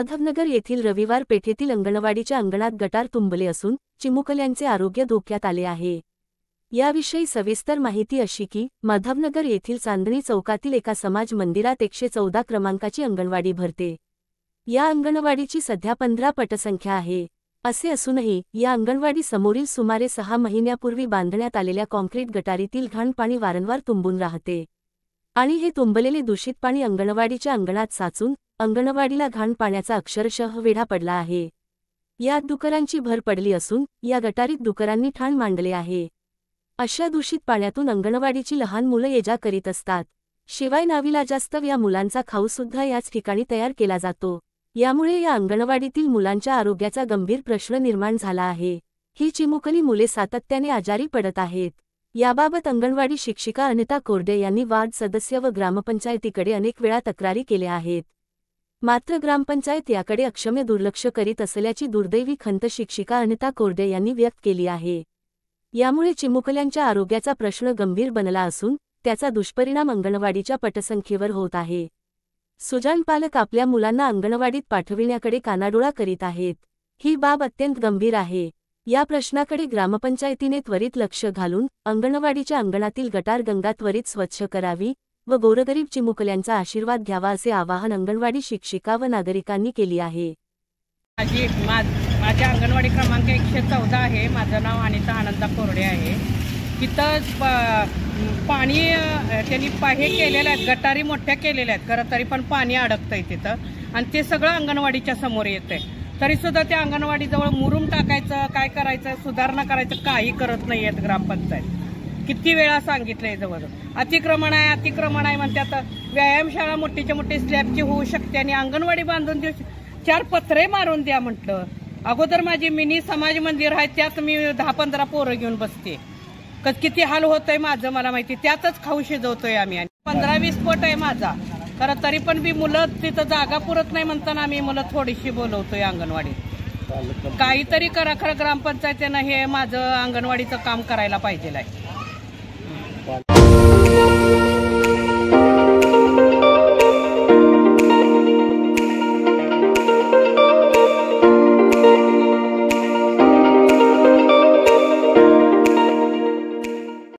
माधवनगर येथील रविवार पेठेतील अंगणवाडीच्या अंगणात गटार तुंबले असून चिमुकल्यांचे आरोग्य धोक्यात आले आहे। याविषयी सविस्तर माहिती अशी की माधवनगर येथील चांदणी चौकातील एका समाज मंदिरात 114 क्रमांकाची अंगणवाडी भरते। या अंगणवाडीची सध्या 15 पटसंख्या आहे। असे असूनही या अंगणवाडी समोरील सुमारे 6 महिन्यापूर्वी बांधण्यात आलेल्या कॉन्क्रीट गटारीतील घाण पाणी वारंवार तुंबून राहते आणि हे तुंबलेले दूषित पाणी अंगणवाडीच्या अंगणात साचून अंगणवाडीला घाण पाण्याचा अक्षरशः वेढा पडला आहे। यात डुकरांची भर पडली असून या गटारीत डुकरांनी ठाण मांडले आहे। अशा दूषित पाण्यातून अंगणवाडीची लहान मुलं ये-जा करीत असतात। शिवाय नाविलाजास्तव या मुलांचा खाऊसुद्धा याच ठिकाणी तयार केला जातो। यामुळे या अंगणवाडीतील मुलांच्या आरोग्याचा गंभीर प्रश्न निर्माण झाला आहे। ही चिमुकली मुले सातत्याने आजारी पडत आहेत। याबाबत अंगणवाडी शिक्षिका अनिता कोरडे यांनी वार्ड सदस्य व ग्रामपंचायतीकडे अनेक वेळा तक्रारी केल्या आहेत। मात्र ग्रामपंचायत याकडे अक्षम्य दुर्लक्ष करीत असल्याची दुर्दैवी खंत शिक्षिका अनिता कोरडे यांनी व्यक्त केली आहे। यामुळे चिमुकल्यांच्या आरोग्याचा प्रश्न गंभीर बनला असून त्याचा दुष्परिणाम अंगणवाडीच्या पटसंख्येवर होत आहे। सुजाण पालक आपल्या मुलांना अंगणवाडीत पाठविण्याकडे कानाडोळा करीत आहेत। ही बाब अत्यंत गंभीर आहे। या प्रश्नाकडे ग्रामपंचायतीने त्वरित लक्ष घालून अंगणवाडीच्या अंगणातील गटारगंगा त्वरित स्वच्छ करावी व गोरगरीब चिमुकल्यांचा आशीर्वाद घ्यावा असे आवाहन अंगणवाडी शिक्षिका व नागरिकांनी केली आहे। माझ्या अंगणवाडी क्रमांक 114 आहे। माझं नाव अनिता आनंदा कोरडे आहे। तिथं पाणी त्यांनी हे केलेलं आहे, गटारी मोठ्या केलेल्या आहेत खरं, तरी पण पाणी अडकतंय तिथं आणि ते सगळं अंगणवाडीच्या समोर येतंय। तरीसुद्धा त्या अंगणवाडीजवळ मुरुम टाकायचं, काय करायचं, सुधारणा करायचं काही करत नाही आहेत ग्रामपंचायत। किती वेळा सांगितलंय जवळ अतिक्रमण आहे म्हणतात। व्यायामशाळा मोठीच्या मोठी स्लॅबची होऊ शकते आणि अंगणवाडी बांधून देऊ, 4 पत्रे मारून द्या म्हटलं। अगोदर माझी मिनी समाज मंदिर आहे, त्यात मी 10-15 पोरं घेऊन बसते। किती हाल होतंय माझं मला माहिती, त्यातच खाऊ शिजवतोय आम्ही। 15-20 पोट आहे माझा खरं, तरी पण बी मुलं तिथं जागा पुरत नाही म्हणताना आम्ही मुलं थोडीशी बोलवतोय अंगणवाडीत। काहीतरी करा खरं, ग्रामपंचायतीनं हे माझं अंगणवाडीचं काम करायला पाहिजे आहे।